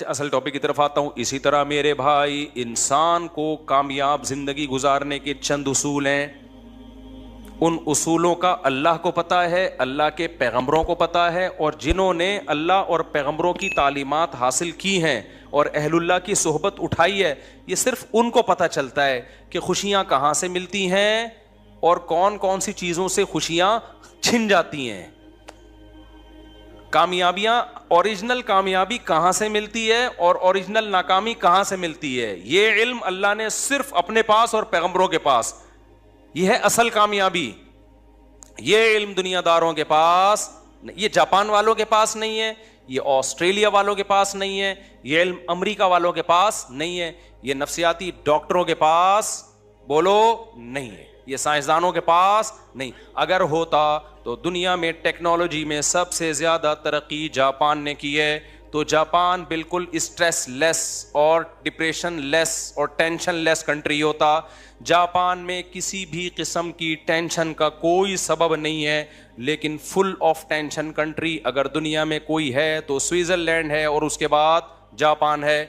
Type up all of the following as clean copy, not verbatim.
اصل ٹاپک کی طرف آتا ہوں. اسی طرح میرے بھائی انسان کو کامیاب زندگی گزارنے کے چند اصول ہیں. ان اصولوں کا اللہ کو پتہ ہے, اللہ کے پیغمبروں کو پتہ ہے, اور جنہوں نے اللہ اور پیغمبروں کی تعلیمات حاصل کی ہیں اور اہل اللہ کی صحبت اٹھائی ہے, یہ صرف ان کو پتہ چلتا ہے کہ خوشیاں کہاں سے ملتی ہیں اور کون کون سی چیزوں سے خوشیاں چھن جاتی ہیں. کامیابیاں, اوریجنل کامیابی کہاں سے ملتی ہے اور اوریجنل ناکامی کہاں سے ملتی ہے, یہ علم اللہ نے صرف اپنے پاس اور پیغمبروں کے پاس. یہ ہے اصل کامیابی. یہ علم دنیا داروں کے پاس, یہ جاپان والوں کے پاس نہیں ہے, یہ آسٹریلیا والوں کے پاس نہیں ہے, یہ علم امریکہ والوں کے پاس نہیں ہے, یہ نفسیاتی ڈاکٹروں کے پاس بولو نہیں ہے, یہ سائنسدانوں کے پاس نہیں. اگر ہوتا تو دنیا میں ٹیکنالوجی میں سب سے زیادہ ترقی جاپان نے کی ہے, تو جاپان بالکل اسٹریس لیس اور ڈپریشن لیس اور ٹینشن لیس کنٹری ہوتا. جاپان میں کسی بھی قسم کی ٹینشن کا کوئی سبب نہیں ہے, لیکن فل آف ٹینشن کنٹری اگر دنیا میں کوئی ہے تو سوئٹزرلینڈ ہے, اور اس کے بعد جاپان ہے.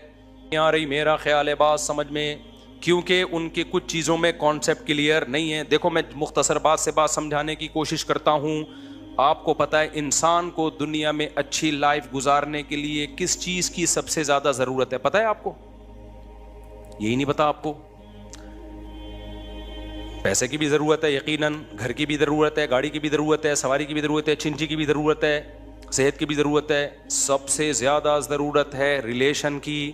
آ رہی میرا خیال ہے بات سمجھ میں, کیونکہ ان کے کچھ چیزوں میں کانسیپٹ کلیئر نہیں ہے. دیکھو میں مختصر بات سے بات سمجھانے کی کوشش کرتا ہوں. آپ کو پتہ ہے انسان کو دنیا میں اچھی لائف گزارنے کے لیے کس چیز کی سب سے زیادہ ضرورت ہے, پتہ ہے آپ کو؟ یہی نہیں پتا آپ کو؟ پیسے کی بھی ضرورت ہے یقیناً, گھر کی بھی ضرورت ہے, گاڑی کی بھی ضرورت ہے, سواری کی بھی ضرورت ہے, چنچی کی بھی ضرورت ہے, صحت کی بھی ضرورت ہے. سب سے زیادہ ضرورت ہے ریلیشن کی,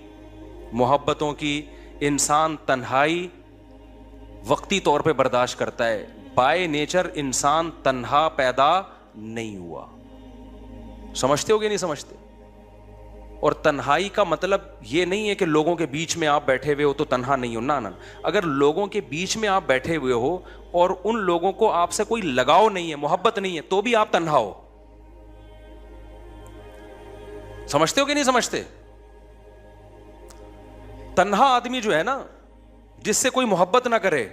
محبتوں کی. انسان تنہائی وقتی طور پہ برداشت کرتا ہے. بائی نیچر انسان تنہا پیدا نہیں ہوا. سمجھتے ہو کہ نہیں سمجھتے؟ اور تنہائی کا مطلب یہ نہیں ہے کہ لوگوں کے بیچ میں آپ بیٹھے ہوئے ہو تو تنہا نہیں ہو. نہ, اگر لوگوں کے بیچ میں آپ بیٹھے ہوئے ہو اور ان لوگوں کو آپ سے کوئی لگاؤ نہیں ہے, محبت نہیں ہے, تو بھی آپ تنہا ہو. سمجھتے ہو کہ نہیں سمجھتے؟ تنہا آدمی جو ہے نا, جس سے کوئی محبت نہ کرے,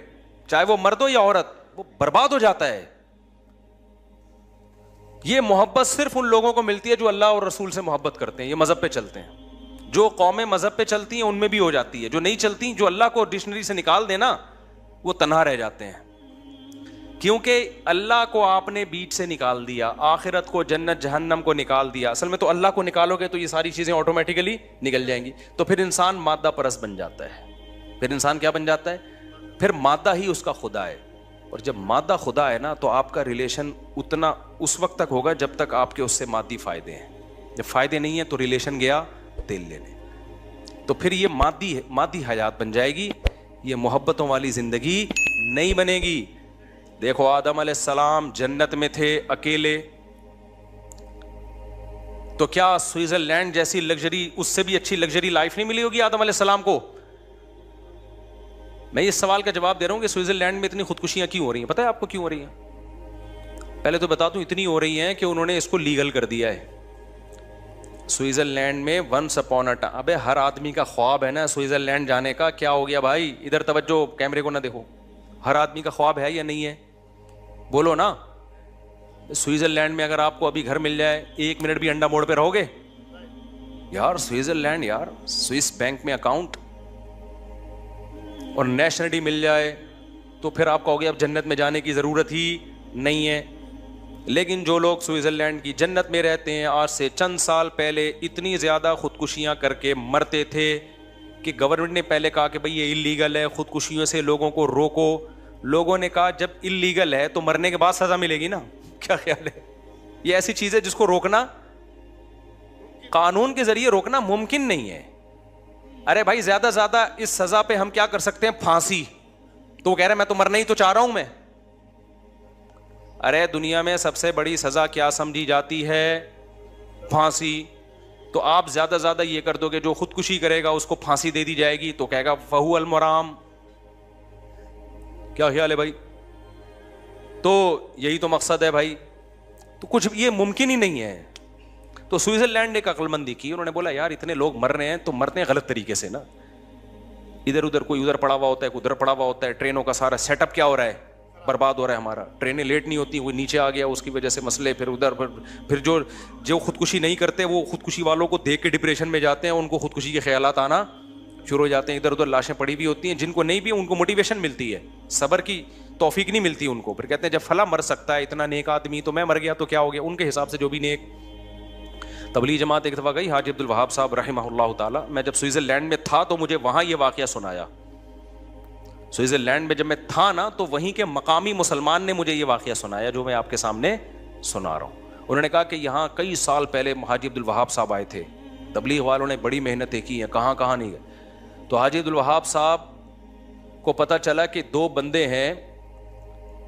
چاہے وہ مرد ہو یا عورت, وہ برباد ہو جاتا ہے. یہ محبت صرف ان لوگوں کو ملتی ہے جو اللہ اور رسول سے محبت کرتے ہیں, یہ مذہب پہ چلتے ہیں. جو قومیں مذہب پہ چلتی ہیں ان میں بھی ہو جاتی ہے, جو نہیں چلتی, جو اللہ کو ڈکشنری سے نکال دینا, وہ تنہا رہ جاتے ہیں. کیونکہ اللہ کو آپ نے بیچ سے نکال دیا, آخرت کو, جنت جہنم کو نکال دیا. اصل میں تو اللہ کو نکالو گے تو یہ ساری چیزیں آٹومیٹیکلی نکل جائیں گی. تو پھر انسان مادہ پرست بن جاتا ہے. پھر انسان کیا بن جاتا ہے؟ پھر مادہ ہی اس کا خدا ہے. اور جب مادہ خدا ہے نا, تو آپ کا ریلیشن اتنا اس وقت تک ہوگا جب تک آپ کے اس سے مادی فائدے ہیں. جب فائدے نہیں ہیں تو ریلیشن گیا تیل لینے. تو پھر یہ مادی حیات بن جائے گی, یہ محبتوں والی زندگی نہیں بنے گی. دیکھو آدم علیہ السلام جنت میں تھے اکیلے, تو کیا سوئٹزرلینڈ جیسی لگژری, اس سے بھی اچھی لگژری لائف نہیں ملی ہوگی آدم علیہ السلام کو؟ میں اس سوال کا جواب دے رہا ہوں کہ سوئٹزرلینڈ میں اتنی خودکشیاں کیوں ہو رہی ہیں. پتہ ہے آپ کو کیوں ہو رہی ہیں؟ پہلے تو بتا دوں, اتنی ہو رہی ہیں کہ انہوں نے اس کو لیگل کر دیا ہے. سوئٹزرلینڈ میں ونس اپون اے ٹائم, ابے ہر آدمی کا خواب ہے نا سوئٹزرلینڈ جانے کا. کیا ہو گیا بھائی, ادھر توجہ, کیمرے کو نہ دیکھو. ہر آدمی کا خواب ہے یا نہیں ہے؟ بولو نا. سوئٹزرلینڈ میں اگر آپ کو ابھی گھر مل جائے, 1 منٹ بھی انڈا موڑ پہ رہو گے؟ یار سوئٹزرلینڈ, یار سوئس بینک میں اکاؤنٹ اور نیشنلٹی مل جائے تو پھر آپ کہو گے اب جنت میں جانے کی ضرورت ہی نہیں ہے. لیکن جو لوگ سوئٹزرلینڈ کی جنت میں رہتے ہیں, آج سے چند سال پہلے اتنی زیادہ خودکشیاں کر کے مرتے تھے کہ گورنمنٹ نے پہلے کہا کہ بھئی یہ اللیگل ہے, خودکشیوں سے لوگوں کو روکو. لوگوں نے کہا جب اللیگل ہے تو مرنے کے بعد سزا ملے گی نا. کیا خیال ہے؟ یہ ایسی چیز ہے جس کو روکنا, قانون کے ذریعے روکنا ممکن نہیں ہے. ارے بھائی زیادہ زیادہ اس سزا پہ ہم کیا کر سکتے ہیں؟ پھانسی. تو وہ کہہ رہے میں تو مرنا ہی تو چاہ رہا ہوں میں. ارے دنیا میں سب سے بڑی سزا کیا سمجھی جاتی ہے؟ پھانسی. تو آپ زیادہ زیادہ یہ کر دو کہ جو خودکشی کرے گا اس کو پھانسی دے دی جائے گی, تو کہے گا فہو المرام. کیا خیال ہے بھائی؟ تو یہی تو مقصد ہے بھائی. تو کچھ یہ ممکن ہی نہیں ہے. تو سوئٹزرلینڈ نے ایک عقل مندی کی, انہوں نے بولا یار اتنے لوگ مر رہے ہیں تو مرتے ہیں غلط طریقے سے نا. ادھر ادھر کوئی ادھر پڑا ہوا ہوتا ہے, کوئی ادھر پڑا ہوا ہوتا ہے, ٹرینوں کا سارا سیٹ اپ کیا ہو رہا ہے, برباد ہو رہا ہے ہمارا, ٹرینیں لیٹ نہیں ہوتی, وہ نیچے آ گیا اس کی وجہ سے مسئلے, پھر ادھر پھر جو خودکشی نہیں کرتے وہ خودکشی والوں کو دیکھ کے ڈپریشن میں جاتے ہیں, ان کو خودکشی کے خیالات آنا شروع ہو جاتے ہیں, ادھر ادھر لاشیں پڑی بھی ہوتی ہیں, جن کو نہیں بھی ان کو موٹیویشن ملتی ہے, صبر کی توفیق نہیں ملتی ان کو, پھر کہتے ہیں جب فلاں مر سکتا ہے اتنا نیک آدمی تو میں مر گیا تو کیا ہو گیا, ان کے حساب سے جو بھی نیک. تبلیغ جماعت ایک دفعہ گئی, حاجی عبد الوہاب صاحب رحمہ اللہ تعالی, میں جب سوئٹزرلینڈ میں تھا تو مجھے وہاں یہ واقعہ سنایا. سوئٹزرلینڈ میں جب میں تھا نا تو وہیں کے مقامی مسلمان نے مجھے یہ واقعہ سنایا جو میں آپ کے سامنے سنا رہا ہوں. انہوں نے کہا کہ یہاں کئی سال پہلے حاجی عبد الوہاب صاحب آئے تھے, تبلیغ والوں نے بڑی محنتیں کی ہیں, کہاں کہاں نہیں گئے. تو حاجی عبد الوہاب صاحب کو پتہ چلا کہ 2 بندے ہیں,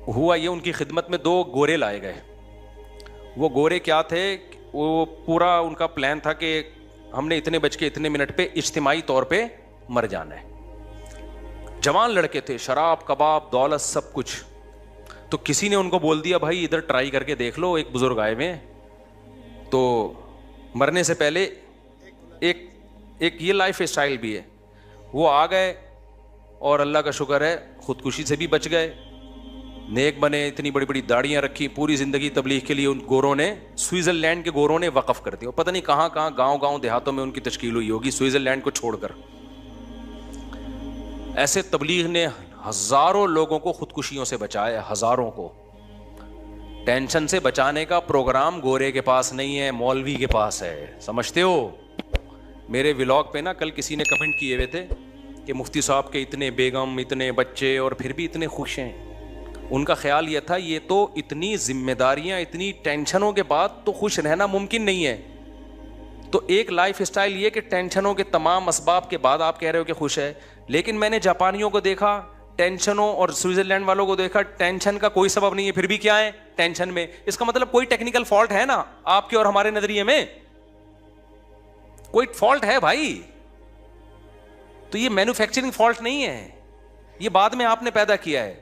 ہوا یہ ان کی خدمت میں 2 گورے لائے گئے. وہ گورے کیا تھے, وہ پورا ان کا پلان تھا کہ ہم نے اتنے بج کے اتنے منٹ پہ اجتماعی طور پہ مر جانا ہے. جوان لڑکے تھے, شراب کباب دولت سب کچھ. تو کسی نے ان کو بول دیا بھائی ادھر ٹرائی کر کے دیکھ لو, ایک بزرگ آئے ہوئے تو مرنے سے پہلے ایک یہ لائف اسٹائل بھی ہے. وہ آ گئے اور اللہ کا شکر ہے خودکشی سے بھی بچ گئے, نیک بنے, اتنی بڑی بڑی داڑیاں رکھی, پوری زندگی تبلیغ کے لیے ان گوروں نے, سوئٹزرلینڈ کے گوروں نے وقف کر دیا. پتہ نہیں کہاں کہاں گاؤں دیہاتوں میں ان کی تشکیل ہوئی ہوگی سوئٹزرلینڈ کو چھوڑ کر. ایسے تبلیغ نے ہزاروں لوگوں کو خودکشیوں سے بچایا, ہزاروں کو. ٹینشن سے بچانے کا پروگرام گورے کے پاس نہیں ہے, مولوی کے پاس ہے, سمجھتے ہو. میرے ولاگ پہ نا کل کسی نے کمنٹ کیے ہوئے تھے کہ مفتی صاحب کے اتنے بیگم, اتنے بچے اور پھر بھی اتنے خوش ہیں. ان کا خیال یہ تھا یہ تو اتنی ذمہ داریاں, اتنی ٹینشنوں کے بعد تو خوش رہنا ممکن نہیں ہے. تو ایک لائف اسٹائل یہ کہ ٹینشنوں کے تمام اسباب کے بعد آپ کہہ رہے ہو کہ خوش ہے. لیکن میں نے جاپانیوں کو دیکھا ٹینشنوں, اور سوئٹزرلینڈ والوں کو دیکھا ٹینشن کا کوئی سبب نہیں ہے, پھر بھی کیا ہے ٹینشن میں. اس کا مطلب کوئی ٹیکنیکل فالٹ ہے نا آپ کے اور ہمارے نظریے میں, کوئی فالٹ ہے بھائی. تو یہ مینوفیکچرنگ فالٹ نہیں ہے, یہ بعد میں آپ نے پیدا کیا ہے.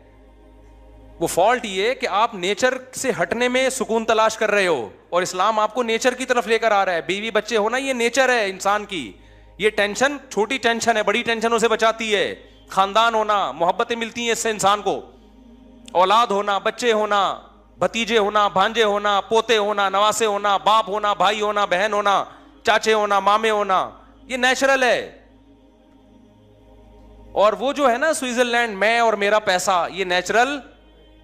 وہ فالٹ یہ کہ آپ نیچر سے ہٹنے میں سکون تلاش کر رہے ہو, اور اسلام آپ کو نیچر کی طرف لے کر آ رہا ہے. بیوی بچے ہونا یہ نیچر ہے انسان کی. یہ ٹینشن چھوٹی ٹینشن ہے, بڑی ٹینشنوں سے بچاتی ہے. خاندان ہونا, محبتیں ملتی ہیں اس سے انسان کو, اولاد ہونا, بچے ہونا, بھتیجے ہونا, بھانجے ہونا, پوتے ہونا, نواسے ہونا, باپ ہونا, بھائی ہونا, بہن ہونا, چاچے ہونا, مامے ہونا, یہ نیچرل ہے. اور وہ جو ہے نا سوئٹزرلینڈ, میں اور میرا پیسہ, یہ نیچرل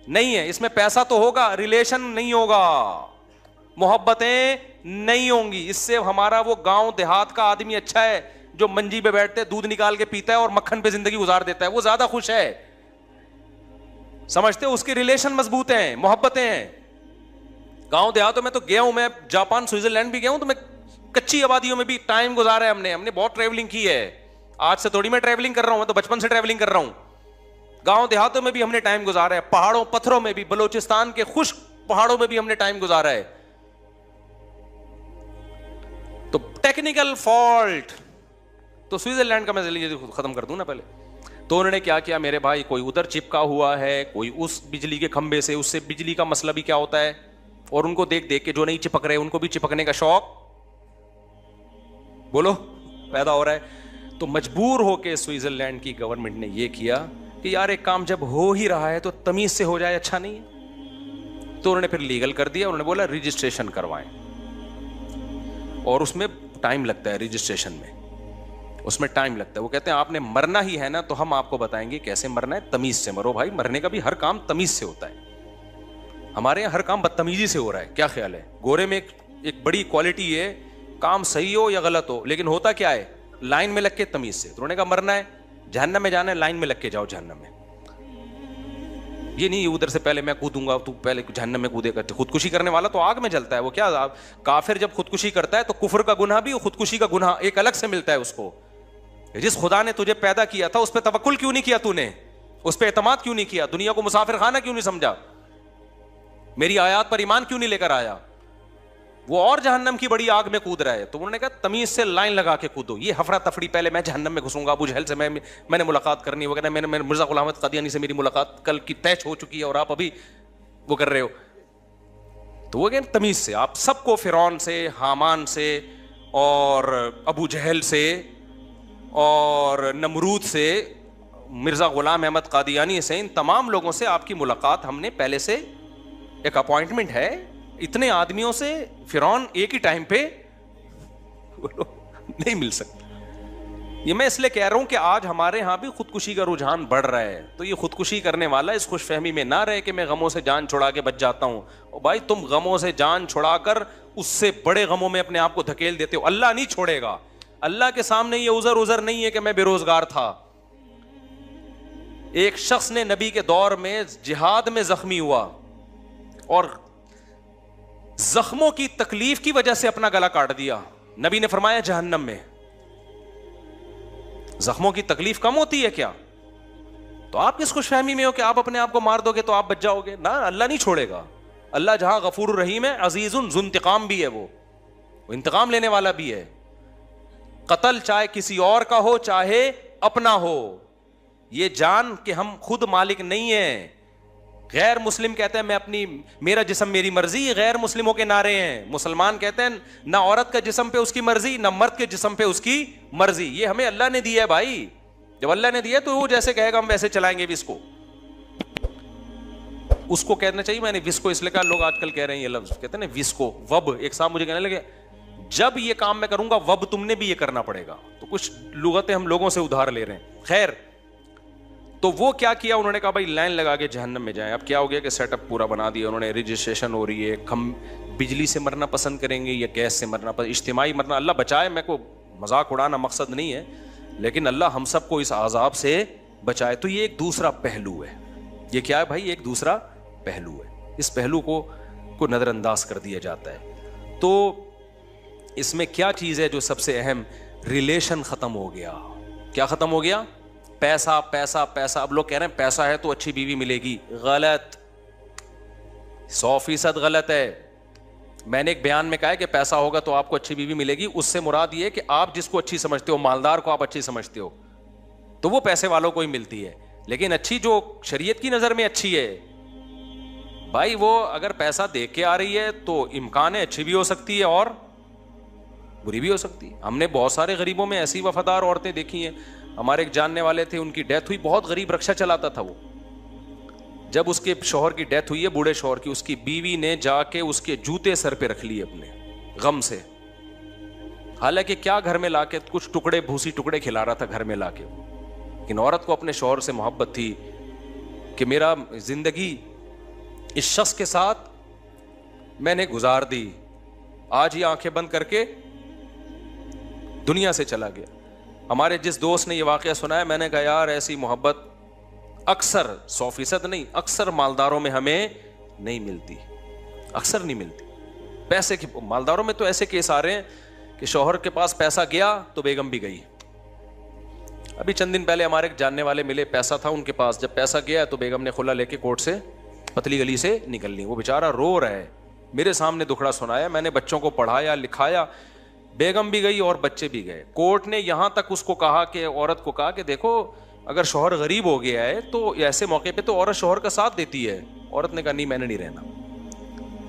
نہیں ہے. اس میں پیسہ تو ہوگا, ریلیشن نہیں ہوگا, محبتیں نہیں ہوں گی. اس سے ہمارا وہ گاؤں دیہات کا آدمی اچھا ہے جو منجی پہ بیٹھتے دودھ نکال کے پیتا ہے اور مکھن پہ زندگی گزار دیتا ہے, وہ زیادہ خوش ہے. سمجھتے ہو, اس کے ریلیشن مضبوط ہیں, محبتیں ہیں. گاؤں دیہاتوں میں تو گیا ہوں, میں جاپان سوئٹزرلینڈ بھی گیا ہوں, تو میں کچی آبادیوں میں بھی ٹائم گزارا ہے ہم نے بہت ٹریولنگ کی ہے. آج سے تھوڑی میں ٹریولنگ کر رہا ہوں, میں تو بچپن سے ٹریولنگ کر رہا ہوں. گاؤں دیہاتوں میں بھی ہم نے ٹائم گزارا ہے, پہاڑوں پتھروں میں بھی, بلوچستان کے خشک پہاڑوں میں بھی ہم نے ٹائم گزارا ہے. تو ٹیکنیکل فالٹ تو سوئٹزرلینڈ کا میں ختم کر دوں نا پہلے. تو انہوں نے کیا کیا میرے بھائی, کوئی ادھر چپکا ہوا ہے, کوئی اس بجلی کے کھمبے سے, اس سے بجلی کا مسئلہ بھی کیا ہوتا ہے, اور ان کو دیکھ دیکھ کے جو نہیں چپک رہے ان کو بھی چپکنے کا شوق بولو پیدا ہو رہا ہے. تو مجبور ہو کے سوئٹزرلینڈ کی گورنمنٹ نے یہ کیا کہ یار ایک کام جب ہو ہی رہا ہے تو تمیز سے ہو جائے, اچھا نہیں ہے. تو انہوں نے پھر لیگل کر دیا, انہوں نے بولا رجسٹریشن کروائیں, اور اس میں ٹائم لگتا ہے, رجسٹریشن میں اس میں ٹائم لگتا ہے. وہ کہتے ہیں آپ نے مرنا ہی ہے نا تو ہم آپ کو بتائیں گے کیسے مرنا ہے, تمیز سے مرو بھائی. مرنے کا بھی ہر کام تمیز سے ہوتا ہے, ہمارے یہاں ہر کام بدتمیزی سے ہو رہا ہے. کیا خیال ہے, گورے میں ایک بڑی کوالٹی ہے, کام صحیح ہو یا غلط ہو لیکن ہوتا کیا ہے, لائن میں لگ کے تمیز سے. تو انہوں نے کہا مرنا ہے, جہنم میں جانا ہے, لائن میں لگ کے جاؤ جہنم میں. یہ نہیں ادھر سے پہلے میں کودوں گا, تو پہلے جہنم میں کودے گا. خودکشی کرنے والا تو آگ میں جلتا ہے. وہ کیا کافر جب خودکشی کرتا ہے تو کفر کا گناہ بھی, خودکشی کا گناہ ایک الگ سے ملتا ہے اس کو. جس خدا نے تجھے پیدا کیا تھا اس پہ توکل کیوں نہیں کیا تو نے, اس پہ اعتماد کیوں نہیں کیا, دنیا کو مسافر خانہ کیوں نہیں سمجھا, میری آیات پر ایمان کیوں نہیں لے کر آیا, وہ اور جہنم کی بڑی آگ میں کود رہا ہے. تو انہوں نے کہا تمیز سے لائن لگا کے کودو. یہ ہفرا تفری, پہلے میں جہنم میں گھسوں گا, ابو جہل سے میں نے ملاقات کرنی وغیرہ, میں نے مرزا غلام احمد قادیانی سے میری ملاقات کل کی طے ہو چکی ہے اور آپ ابھی وہ کر رہے ہو. تو وہ کہیں تمیز سے, آپ سب کو فرعون سے, حامان سے, اور ابو جہل سے, اور نمرود سے مرزا غلام احمد قادیانی سے ان تمام لوگوں سے آپ کی ملاقات ہم نے پہلے سے ایک اپوائنٹمنٹ ہے. اتنے آدمیوں سے فرعون ایک ہی ٹائم پہ نہیں مل سکتا. یہ میں اس لیے کہہ رہا ہوں کہ آج ہمارے ہاں بھی خودکشی کا رجحان بڑھ رہا ہے. تو یہ خودکشی کرنے والا اس خوش فہمی میں نہ رہے کہ میں غموں سے جان چھڑا کے بچ جاتا ہوں. اور بھائی تم غموں سے جان چھڑا کر اس سے بڑے غموں میں اپنے آپ کو دھکیل دیتے ہو. اللہ نہیں چھوڑے گا. اللہ کے سامنے یہ عذر نہیں ہے کہ میں بے روزگار تھا. ایک شخص نے نبی کے دور میں جہاد میں زخمی ہوا اور زخموں کی تکلیف کی وجہ سے اپنا گلا کاٹ دیا. نبی نے فرمایا جہنم میں. زخموں کی تکلیف کم ہوتی ہے کیا؟ تو آپ کس خوش فہمی میں ہو کہ آپ اپنے آپ کو مار دو گے تو آپ بچ جاؤ گے؟ نہ, اللہ نہیں چھوڑے گا. اللہ جہاں غفور الرحیم ہے, عزیز ذو انتقام بھی ہے, وہ انتقام لینے والا بھی ہے. قتل چاہے کسی اور کا ہو چاہے اپنا ہو, یہ جان کہ ہم خود مالک نہیں ہیں. غیر مسلم کہتے ہیں میں اپنی, میرا جسم میری مرضی. غیر مسلموں کے نعرے ہیں. مسلمان کہتے ہیں نہ عورت کا جسم پہ اس کی مرضی نہ مرد کے جسم پہ اس کی مرضی. یہ ہمیں اللہ نے دیا ہے بھائی. جب اللہ نے دیا تو وہ جیسے کہے گا ہم ویسے چلائیں گے. اس کو اس کو کہنا چاہیے. میں نے وس کو اس لیے کہا, لوگ آج کل کہہ رہے ہیں یہ لفظ کہتے ہیں نا وس کو, وب. ایک صاحب مجھے کہنے لگے جب یہ کام میں کروں گا وب تم نے بھی یہ کرنا پڑے گا. تو کچھ لغتیں ہم لوگوں سے ادھار لے رہے ہیں. خیر, تو وہ کیا کیا انہوں نے کہا بھائی لائن لگا کے جہنم میں جائیں. اب کیا ہو گیا کہ سیٹ اپ پورا بنا دیا انہوں نے, رجسٹریشن ہو رہی ہے. ہم بجلی سے مرنا پسند کریں گے یا گیس سے مرنا پسند, اجتماعی مرنا. اللہ بچائے, میں کو مذاق اڑانا مقصد نہیں ہے, لیکن اللہ ہم سب کو اس عذاب سے بچائے. تو یہ ایک دوسرا پہلو ہے. یہ کیا ہے بھائی؟ ایک دوسرا پہلو ہے. اس پہلو کو نظر انداز کر دیا جاتا ہے. تو اس میں کیا چیز ہے جو سب سے اہم؟ ریلیشن ختم ہو گیا. کیا ختم ہو گیا؟ پیسہ پیسہ پیسہ. اب لوگ کہہ رہے ہیں پیسہ ہے تو اچھی بیوی ملے گی. غلط, 100% غلط ہے. میں نے ایک بیان میں کہا ہے کہ پیسہ ہوگا تو آپ کو اچھی بیوی ملے گی. اس سے مراد یہ کہ آپ جس کو اچھی سمجھتے ہو, مالدار کو آپ اچھی سمجھتے ہو, تو وہ پیسے والوں کو ہی ملتی ہے. لیکن اچھی جو شریعت کی نظر میں اچھی ہے بھائی, وہ اگر پیسہ دے کے آ رہی ہے تو امکان ہے اچھی بھی ہو سکتی ہے اور بری بھی ہو سکتی ہے. ہم نے بہت سارے غریبوں میں ایسی وفادار عورتیں دیکھی ہیں. ہمارے ایک جاننے والے تھے, ان کی ڈیتھ ہوئی, بہت غریب رکشا چلاتا تھا وہ. جب اس کے شوہر کی ڈیتھ ہوئی ہے, بوڑھے شوہر کی, اس کی بیوی نے جا کے اس کے جوتے سر پہ رکھ لیے اپنے غم سے. حالانکہ کیا گھر میں لا کے کچھ ٹکڑے, بھوسی ٹکڑے کھلا رہا تھا گھر میں لا کے. لیکن عورت کو اپنے شوہر سے محبت تھی کہ میرا زندگی اس شخص کے ساتھ میں نے گزار دی, آج یہ آنکھیں بند کر کے دنیا سے چلا گیا. ہمارے جس دوست نے یہ واقعہ سنایا, میں نے کہا یار ایسی محبت اکثر 100% نہیں, اکثر مالداروں میں ہمیں نہیں ملتی. اکثر نہیں ملتی. پیسے کی مالداروں میں تو ایسے کیس آ رہے ہیں کہ شوہر کے پاس پیسہ گیا تو بیگم بھی گئی. ابھی چند دن پہلے ہمارے جاننے والے ملے, پیسہ تھا ان کے پاس, جب پیسہ گیا تو بیگم نے خلا لے کے کورٹ سے پتلی گلی سے نکل لی. وہ بیچارہ رو رہا ہے, میرے سامنے دکھڑا سنایا. میں نے بچوں کو پڑھایا لکھایا, بیگم بھی گئی اور بچے بھی گئے. کورٹ نے یہاں تک اس کو کہا کہ عورت کو کہا کہ دیکھو اگر شوہر غریب ہو گیا ہے تو ایسے موقع پہ تو عورت شوہر کا ساتھ دیتی ہے. عورت نے کہا نہیں, میں نے نہیں رہنا.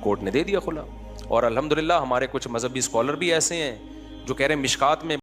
کورٹ نے دے دیا خلا. اور الحمدللہ ہمارے کچھ مذہبی اسکالر بھی ایسے ہیں جو کہہ رہے ہیں مشکات میں